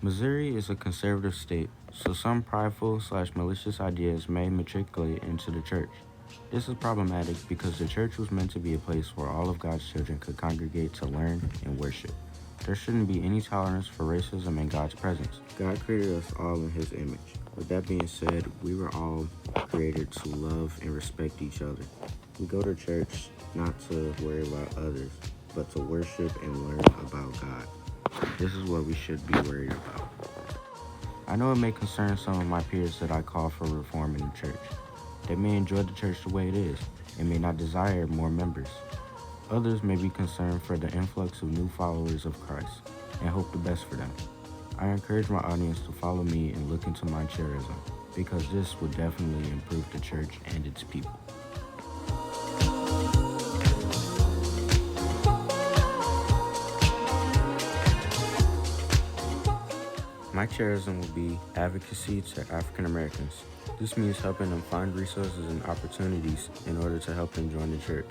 Missouri is a conservative state, so some prideful/malicious ideas may matriculate into the church. This is problematic because the church was meant to be a place where all of God's children could congregate to learn and worship. There shouldn't be any tolerance for racism in God's presence. God created us all in His image. With that being said, we were all created to love and respect each other. We go to church not to worry about others, but to worship and learn about God. This is what we should be worried about. I know it may concern some of my peers that I call for reform in the church. They may enjoy the church the way it is and may not desire more members. Others may be concerned for the influx of new followers of Christ and hope the best for them. I encourage my audience to follow me and look into my chairism because this would definitely improve the church and its people. My chairism will be advocacy to African Americans. This means helping them find resources and opportunities in order to help them join the church.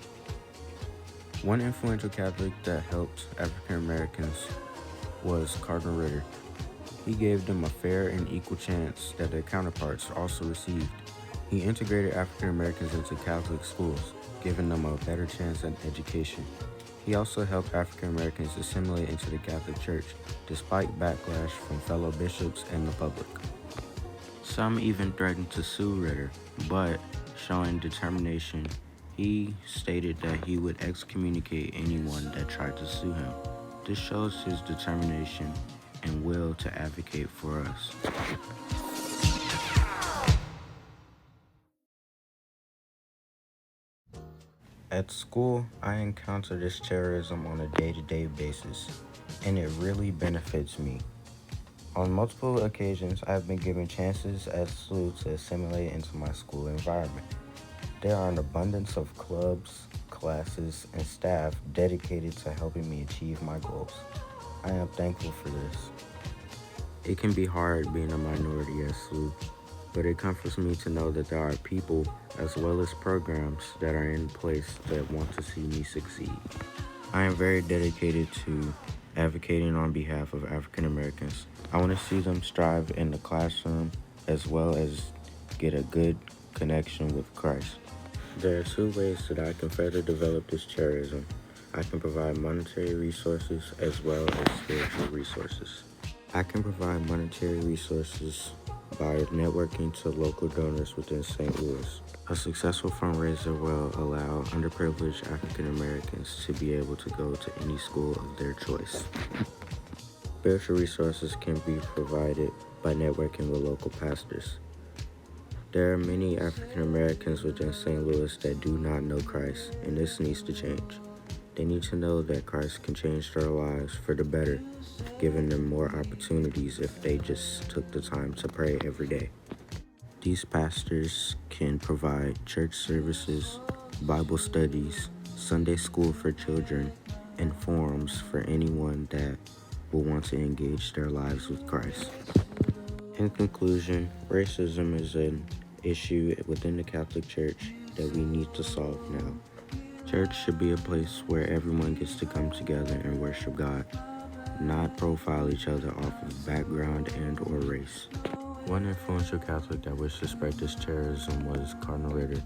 One influential Catholic that helped African Americans was Cardinal Ritter. He gave them a fair and equal chance that their counterparts also received. He integrated African Americans into Catholic schools, giving them a better chance at education. He also helped African Americans assimilate into the Catholic Church, despite backlash from fellow bishops and the public. Some even threatened to sue Ritter, but showing determination, he stated that he would excommunicate anyone that tried to sue him. This shows his determination and will to advocate for us. At school, I encounter this terrorism on a day-to-day basis, and it really benefits me. On multiple occasions, I have been given chances at SLU to assimilate into my school environment. There are an abundance of clubs, classes, and staff dedicated to helping me achieve my goals. I am thankful for this. It can be hard being a minority at SLU, but it comforts me to know that there are people as well as programs that are in place that want to see me succeed. I am very dedicated to advocating on behalf of African Americans. I want to see them strive in the classroom as well as get a good connection with Christ. There are two ways that I can further develop this chairism. I can provide monetary resources as well as spiritual resources. I can provide monetary resources by networking to local donors within St. Louis. A successful fundraiser will allow underprivileged African Americans to be able to go to any school of their choice. Spiritual resources can be provided by networking with local pastors. There are many African Americans within St. Louis that do not know Christ, and this needs to change. They need to know that Christ can change their lives for the better, giving them more opportunities if they just took the time to pray every day. These pastors can provide church services, Bible studies, Sunday school for children, and forums for anyone that will want to engage their lives with Christ. In conclusion, racism is an issue within the Catholic Church that we need to solve now. Church should be a place where everyone gets to come together and worship God, not profile each other off of background and or race. One influential Catholic that wished to spread this chairism was Cardinal Ritter.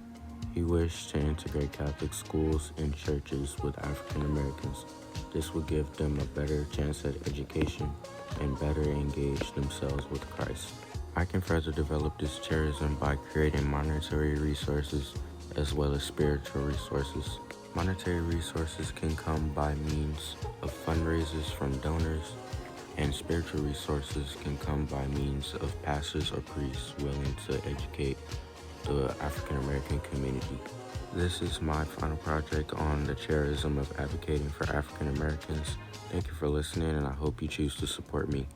He wished to integrate Catholic schools and churches with African Americans. This would give them a better chance at education and better engage themselves with Christ. I can further develop this chairism by creating monetary resources as well as spiritual resources. Monetary resources can come by means of fundraisers from donors, and spiritual resources can come by means of pastors or priests willing to educate the African American community. This is my final project on the chairism of advocating for African Americans. Thank you for listening, and I hope you choose to support me.